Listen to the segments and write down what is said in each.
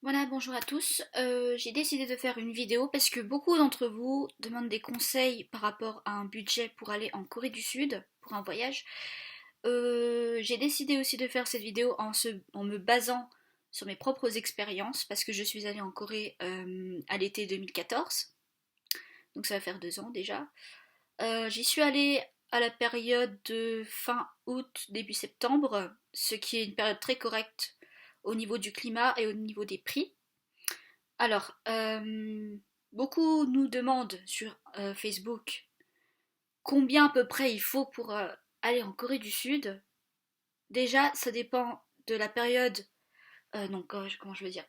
Voilà, bonjour à tous. J'ai décidé de faire une vidéo parce que beaucoup d'entre vous demandent des conseils par rapport à un budget pour aller en Corée du Sud pour un voyage. J'ai décidé aussi de faire cette vidéo en me basant sur mes propres expériences parce que je suis allée en Corée à l'été 2014, donc ça va faire 2 ans déjà. J'y suis allée à la période de fin août, début septembre, ce qui est une période très correcte au niveau du climat et au niveau des prix. Alors, beaucoup nous demandent sur Facebook combien à peu près il faut pour aller en Corée du Sud. Déjà, ça dépend de la période. Non, comment je veux dire.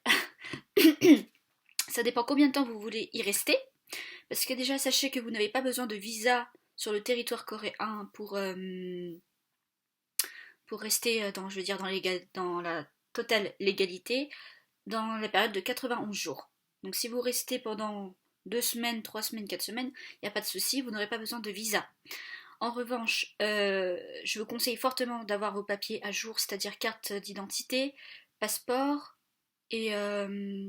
Ça dépend combien de temps vous voulez y rester. Parce que déjà, sachez que vous n'avez pas besoin de visa sur le territoire coréen pour rester dans, je veux dire, dans la totale légalité dans la période de 91 jours. Donc si vous restez pendant 2 semaines, 3 semaines, 4 semaines, il n'y a pas de souci, vous n'aurez pas besoin de visa. En revanche, je vous conseille fortement d'avoir vos papiers à jour, c'est-à-dire carte d'identité, passeport, et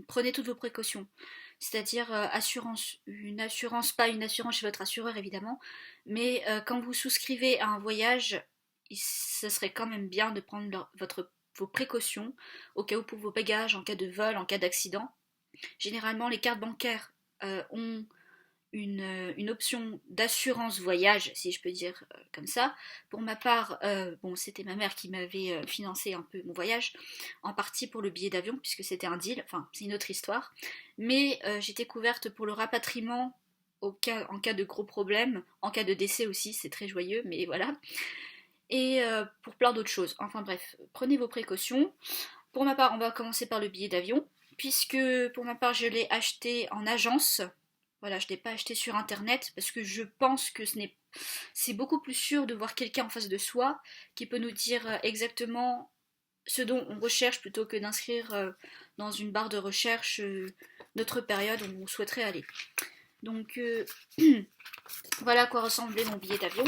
prenez toutes vos précautions. C'est-à-dire assurance, une assurance, pas une assurance chez votre assureur évidemment, mais quand vous souscrivez à un voyage, ce serait quand même bien de prendre vos précautions au cas où pour vos bagages, en cas de vol, en cas d'accident. Généralement, les cartes bancaires ont une option d'assurance voyage, si je peux dire comme ça. Pour ma part, bon, c'était ma mère qui m'avait financé un peu mon voyage, en partie pour le billet d'avion, puisque c'était un deal, enfin, c'est une autre histoire. Mais j'étais couverte pour le rapatriement en cas de gros problèmes, en cas de décès aussi, c'est très joyeux, mais voilà. Et pour plein d'autres choses. Enfin bref, prenez vos précautions. Pour ma part, on va commencer par le billet d'avion, puisque pour ma part, je l'ai acheté en agence. Voilà, je ne l'ai pas acheté sur internet parce que je pense que c'est beaucoup plus sûr de voir quelqu'un en face de soi qui peut nous dire exactement ce dont on recherche plutôt que d'inscrire dans une barre de recherche notre période où on souhaiterait aller. Donc voilà à quoi ressemblait mon billet d'avion.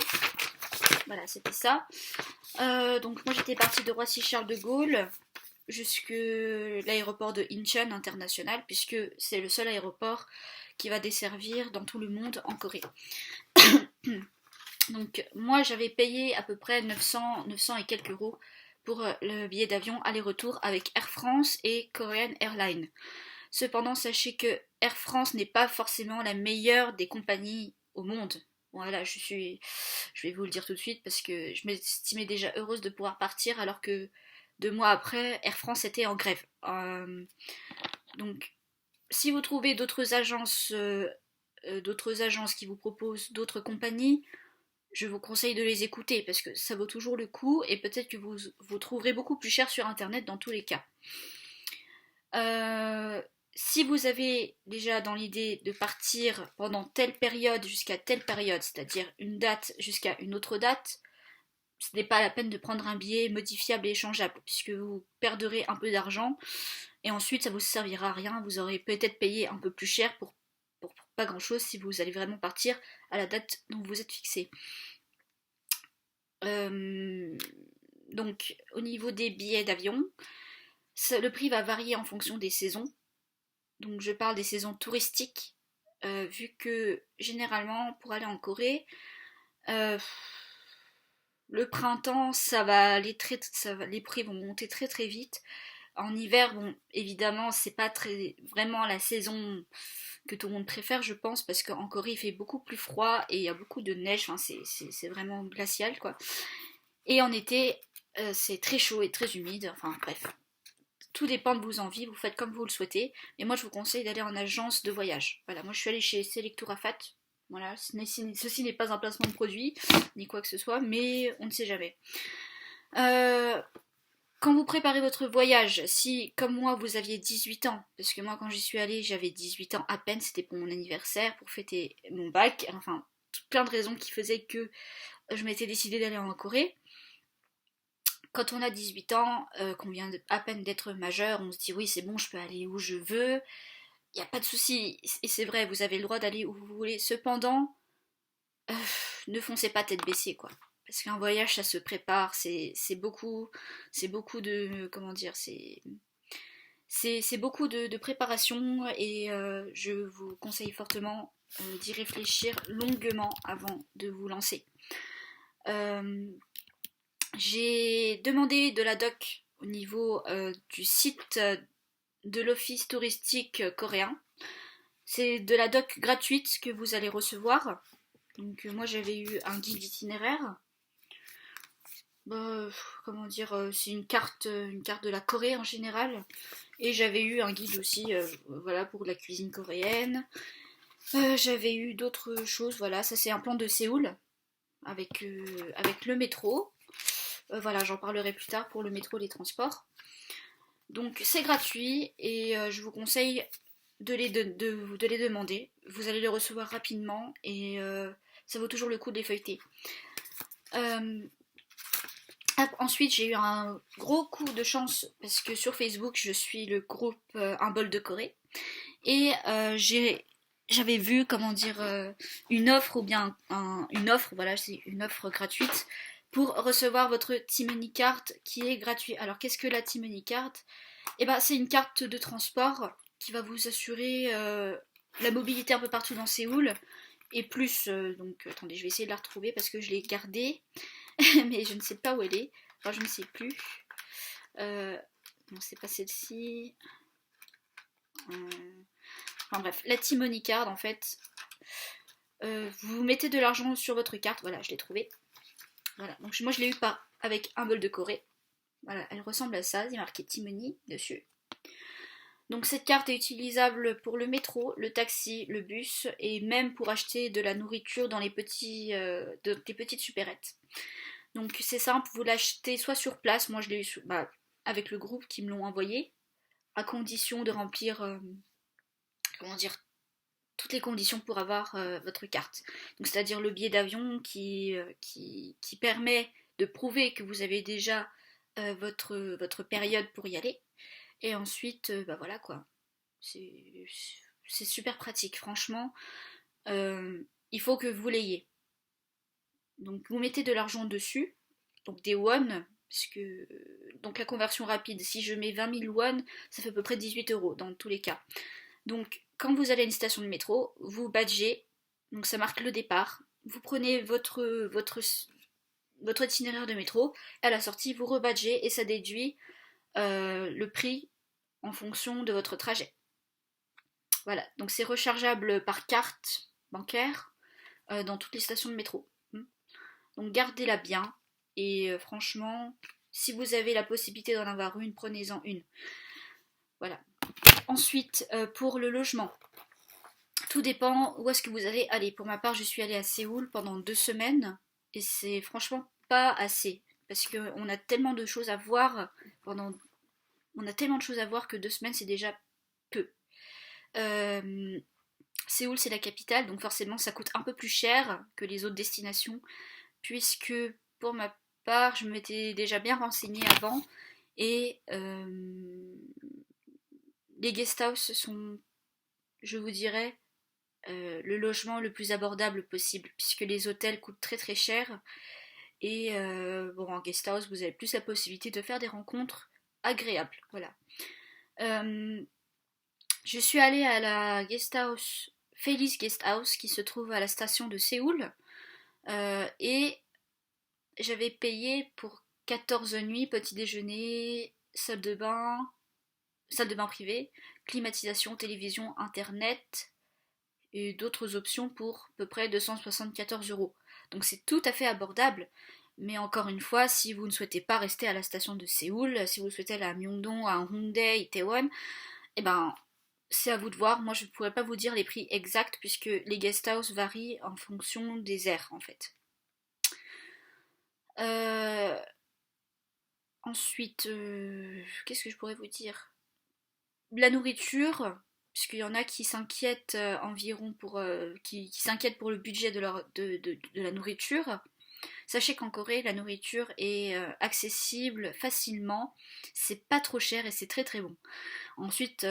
Voilà, c'était ça. Donc moi j'étais partie de Roissy-Charles de Gaulle jusque l'aéroport de Incheon international, puisque c'est le seul aéroport qui va desservir dans tout le monde en Corée. Donc moi j'avais payé à peu près 900 et quelques euros pour le billet d'avion aller-retour avec Air France et Korean Airlines. Cependant, sachez que Air France n'est pas forcément la meilleure des compagnies au monde. Voilà, je vais vous le dire tout de suite parce que je m'estimais déjà heureuse de pouvoir partir alors que 2 mois après, Air France était en grève. Donc, si vous trouvez d'autres agences qui vous proposent d'autres compagnies, je vous conseille de les écouter parce que ça vaut toujours le coup et peut-être que vous trouverez beaucoup plus cher sur internet dans tous les cas. Euh, Si vous avez déjà dans l'idée de partir pendant telle période jusqu'à telle période, c'est-à-dire une date jusqu'à une autre date, ce n'est pas la peine de prendre un billet modifiable et échangeable, puisque vous perdrez un peu d'argent, et ensuite ça vous servira à rien, vous aurez peut-être payé un peu plus cher pour pas grand-chose si vous allez vraiment partir à la date dont vous êtes fixé. Euh, donc au niveau des billets d'avion, le prix va varier en fonction des saisons. Donc je parle des saisons touristiques, vu que généralement pour aller en Corée, euh, le printemps les prix vont monter très très vite. En hiver, bon, évidemment, c'est pas très vraiment la saison que tout le monde préfère, je pense, parce qu'en Corée il fait beaucoup plus froid et il y a beaucoup de neige, enfin, c'est vraiment glacial quoi. Et en été, c'est très chaud et très humide, enfin bref. Tout dépend de vos envies, vous faites comme vous le souhaitez. Mais moi, je vous conseille d'aller en agence de voyage. Voilà, moi je suis allée chez Selectourafat. Voilà, ceci n'est pas un placement de produit, ni quoi que ce soit, mais on ne sait jamais. Euh, Quand vous préparez votre voyage, si comme moi vous aviez 18 ans, parce que moi quand j'y suis allée j'avais 18 ans à peine, c'était pour mon anniversaire, pour fêter mon bac, enfin plein de raisons qui faisaient que je m'étais décidée d'aller en Corée. Quand on a 18 ans, qu'on vient à peine d'être majeur, on se dit oui c'est bon je peux aller où je veux, il n'y a pas de souci, et c'est vrai vous avez le droit d'aller où vous voulez, cependant euh, ne foncez pas tête baissée quoi. Parce qu'un voyage ça se prépare, c'est beaucoup de comment dire, C'est beaucoup de préparation et je vous conseille fortement d'y réfléchir longuement avant de vous lancer. Euh, j'ai demandé de la doc au niveau du site de l'office touristique coréen. C'est de la doc gratuite que vous allez recevoir. Donc moi j'avais eu un guide itinéraire. Bah, comment dire, c'est une carte de la Corée en général. Et j'avais eu un guide aussi, voilà, pour la cuisine coréenne. J'avais eu d'autres choses, voilà, ça c'est un plan de Séoul avec le métro. Voilà, j'en parlerai plus tard pour le métro, les transports. Donc c'est gratuit et je vous conseille de les demander. Vous allez les recevoir rapidement et ça vaut toujours le coup de les feuilleter. Euh, Ensuite, j'ai eu un gros coup de chance parce que sur Facebook, je suis le groupe Un bol de Corée et j'avais vu comment dire une offre ou bien une offre, voilà, c'est une offre gratuite pour recevoir votre Timony Card qui est gratuit. Alors qu'est-ce que la Timony Card? Eh ben, c'est une carte de transport qui va vous assurer la mobilité un peu partout dans Séoul et plus. Donc attendez, je vais essayer de la retrouver parce que je l'ai gardée, mais je ne sais pas où elle est. Enfin, je ne sais plus. Non, c'est pas celle-ci. Enfin bref, la Timony Card en fait. Vous mettez de l'argent sur votre carte. Voilà, je l'ai trouvée. Voilà, donc moi je l'ai eu avec un bol de Corée. Voilà, elle ressemble à ça. Il y a marqué Timony dessus. Donc cette carte est utilisable pour le métro, le taxi, le bus et même pour acheter de la nourriture dans les petites supérettes. Donc c'est simple, vous l'achetez soit sur place, moi je l'ai eu avec le groupe qui me l'ont envoyé, à condition de remplir comment dire, toutes les conditions pour avoir votre carte. Donc c'est-à-dire le billet d'avion qui permet de prouver que vous avez déjà votre période pour y aller. Et ensuite, bah voilà quoi. C'est super pratique, franchement. Il faut que vous l'ayez. Donc vous mettez de l'argent dessus, donc des won, puisque donc la conversion rapide, si je mets 20 000 won, ça fait à peu près 18 € dans tous les cas. Donc quand vous allez à une station de métro, vous badgez, donc ça marque le départ, vous prenez votre itinéraire de métro, à la sortie vous rebadgez et ça déduit le prix en fonction de votre trajet. Voilà, donc c'est rechargeable par carte bancaire dans toutes les stations de métro. Donc gardez-la bien et franchement, si vous avez la possibilité d'en avoir une, prenez-en une. Voilà. Ensuite, pour le logement, tout dépend où est-ce que vous allez aller. Pour ma part, je suis allée à Séoul pendant 2 semaines et c'est franchement pas assez parce qu'on a tellement de choses à voir on a tellement de choses à voir que 2 semaines c'est déjà peu. Séoul c'est la capitale, donc forcément ça coûte un peu plus cher que les autres destinations, puisque pour ma part je m'étais déjà bien renseignée avant et les guest houses sont, je vous dirais, le logement le plus abordable possible, puisque les hôtels coûtent très très cher et bon en guest house vous avez plus la possibilité de faire des rencontres agréables. Voilà. Je suis allée à la guest house Felice Guest House qui se trouve à la station de Séoul et j'avais payé pour 14 nuits, petit déjeuner, salle de bain privée, climatisation, télévision, internet et d'autres options pour à peu près 274 €. Donc c'est tout à fait abordable, mais encore une fois, si vous ne souhaitez pas rester à la station de Séoul, si vous souhaitez aller à Myeongdong, à Hongdae, Itaewon, eh ben c'est à vous de voir. Moi je ne pourrais pas vous dire les prix exacts puisque les guest house varient en fonction des aires en fait. Euh, Ensuite, qu'est-ce que je pourrais vous dire? La nourriture, puisqu'il y en a qui s'inquiètent environ qui s'inquiètent pour le budget de la nourriture. Sachez qu'en Corée, la nourriture est accessible facilement, c'est pas trop cher et c'est très très bon. Ensuite,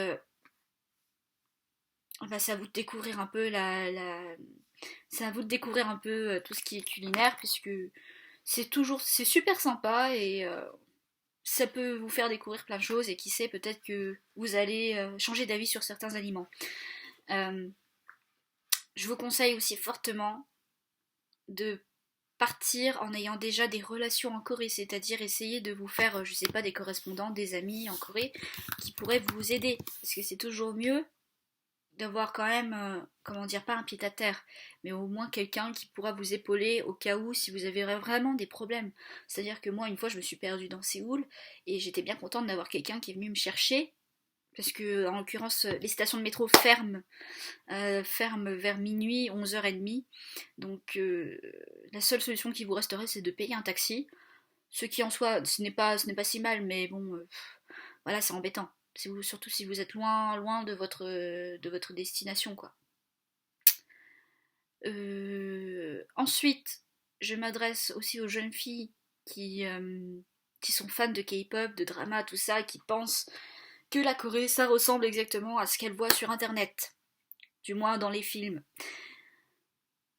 bah, c'est à vous de découvrir un peu c'est à vous de découvrir un peu tout ce qui est culinaire, puisque c'est super sympa et ça peut vous faire découvrir plein de choses et qui sait, peut-être que vous allez changer d'avis sur certains aliments. Euh, je vous conseille aussi fortement de partir en ayant déjà des relations en Corée, c'est-à-dire essayer de vous faire, je sais pas, des correspondants, des amis en Corée qui pourraient vous aider, parce que c'est toujours mieux d'avoir quand même, comment dire, pas un pied à terre, mais au moins quelqu'un qui pourra vous épauler au cas où si vous avez vraiment des problèmes. C'est-à-dire que moi, une fois, je me suis perdue dans Séoul et j'étais bien contente d'avoir quelqu'un qui est venu me chercher. Parce que, en l'occurrence, les stations de métro ferment vers minuit, 11h30. Donc, la seule solution qui vous resterait, c'est de payer un taxi. Ce qui, en soi, ce n'est pas si mal, mais bon, voilà, c'est embêtant. Surtout si vous êtes loin de votre destination, quoi. Ensuite, je m'adresse aussi aux jeunes filles qui sont fans de K-pop, de drama, tout ça, qui pensent que la Corée, ça ressemble exactement à ce qu'elles voient sur Internet, du moins dans les films.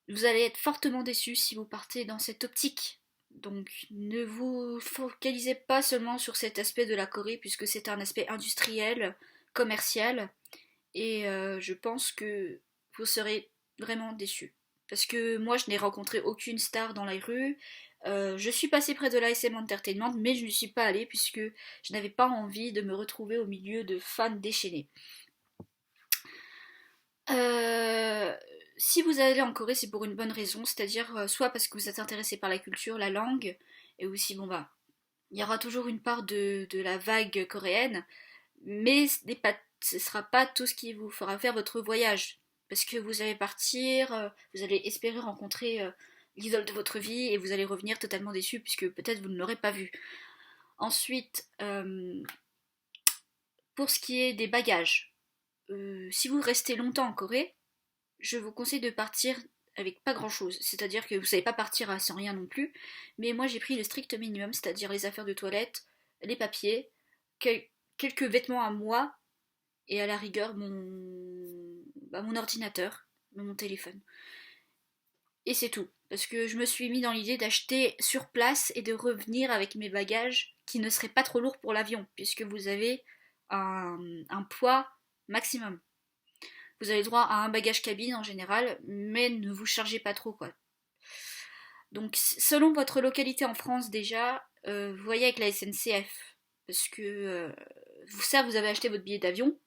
Vous allez être fortement déçus si vous partez dans cette optique. Donc ne vous focalisez pas seulement sur cet aspect de la Corée, puisque c'est un aspect industriel, commercial, et je pense que vous serez vraiment déçus. Parce que moi, je n'ai rencontré aucune star dans la rue. Je suis passée près de l'ASM Entertainment, mais je n'y suis pas allée puisque je n'avais pas envie de me retrouver au milieu de fans déchaînés. Euh, Si vous allez en Corée, c'est pour une bonne raison, c'est-à-dire soit parce que vous êtes intéressé par la culture, la langue, et aussi, bon bah, il y aura toujours une part de la vague coréenne, mais ce ne sera pas tout ce qui vous fera faire votre voyage. Parce que vous allez partir, vous allez espérer rencontrer l'idole de votre vie et vous allez revenir totalement déçu puisque peut-être vous ne l'aurez pas vu. Ensuite, pour ce qui est des bagages, si vous restez longtemps en Corée, je vous conseille de partir avec pas grand chose. C'est-à-dire que vous savez pas partir sans rien non plus. Mais moi j'ai pris le strict minimum, c'est-à-dire les affaires de toilette, les papiers, quelques vêtements à moi et à la rigueur mon ordinateur, mon téléphone. Et c'est tout. Parce que je me suis mis dans l'idée d'acheter sur place et de revenir avec mes bagages qui ne seraient pas trop lourds pour l'avion, puisque vous avez un poids maximum. Vous avez droit à un bagage cabine en général, mais ne vous chargez pas trop, quoi. Donc, selon votre localité en France déjà, voyez avec la SNCF. Parce que ça, vous avez acheté votre billet d'avion,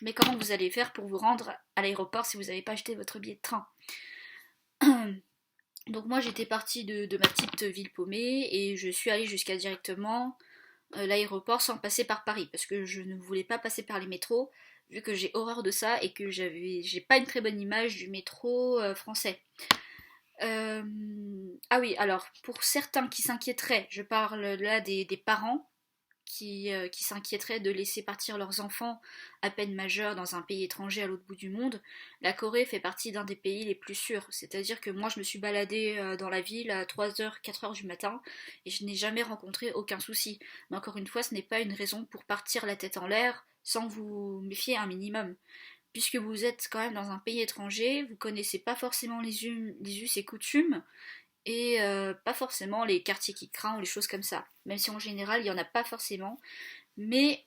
mais comment vous allez faire pour vous rendre à l'aéroport si vous n'avez pas acheté votre billet de train? Donc moi j'étais partie de ma petite ville paumée et je suis allée jusqu'à directement l'aéroport sans passer par Paris parce que je ne voulais pas passer par les métros vu que j'ai horreur de ça et que j'ai pas une très bonne image du métro français. Ah oui, alors pour certains qui s'inquiéteraient, je parle là des parents qui s'inquiéteraient de laisser partir leurs enfants à peine majeurs dans un pays étranger à l'autre bout du monde, la Corée fait partie d'un des pays les plus sûrs. C'est-à-dire que moi je me suis baladée dans la ville à 3h, 4h du matin et je n'ai jamais rencontré aucun souci. Mais encore une fois, ce n'est pas une raison pour partir la tête en l'air sans vous méfier un minimum. Puisque vous êtes quand même dans un pays étranger, vous connaissez pas forcément les us et coutumes, et pas forcément les quartiers qui craignent ou les choses comme ça. Même si en général il n'y en a pas forcément, mais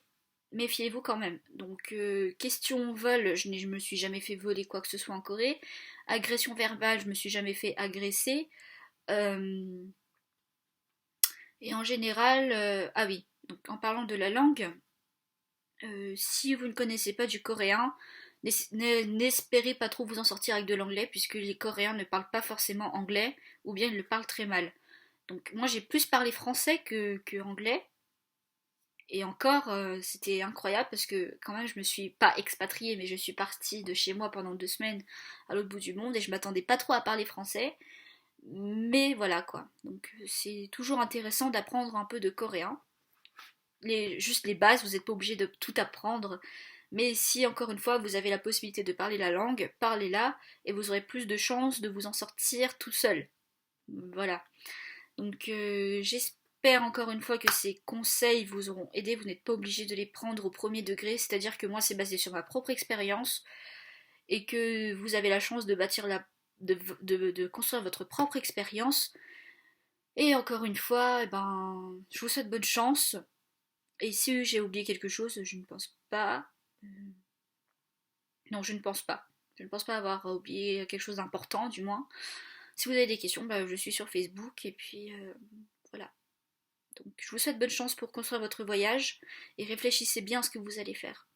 méfiez-vous quand même. Donc question vol, je me suis jamais fait voler quoi que ce soit en Corée. Agression verbale, je me suis jamais fait agresser. Euh, et en général, ah oui, donc en parlant de la langue, si vous ne connaissez pas du coréen, n'espérez pas trop vous en sortir avec de l'anglais, puisque les Coréens ne parlent pas forcément anglais, ou bien ils le parlent très mal. Donc moi j'ai plus parlé français que anglais, et encore c'était incroyable parce que quand même je me suis pas expatriée, mais je suis partie de chez moi pendant 2 semaines à l'autre bout du monde, et je m'attendais pas trop à parler français, mais voilà quoi. Donc c'est toujours intéressant d'apprendre un peu de coréen. Juste les bases, vous n'êtes pas obligé de tout apprendre. Mais si, encore une fois, vous avez la possibilité de parler la langue, parlez-la et vous aurez plus de chances de vous en sortir tout seul. Voilà. Donc j'espère encore une fois que ces conseils vous auront aidé. Vous n'êtes pas obligé de les prendre au premier degré, c'est-à-dire que moi c'est basé sur ma propre expérience et que vous avez la chance de bâtir de construire votre propre expérience. Et encore une fois, je vous souhaite bonne chance. Et si j'ai oublié quelque chose, je ne pense pas. Euh, Non, je ne pense pas. Je ne pense pas avoir oublié quelque chose d'important, du moins. Si vous avez des questions, bah, je suis sur Facebook et puis voilà. Donc je vous souhaite bonne chance pour construire votre voyage et réfléchissez bien à ce que vous allez faire.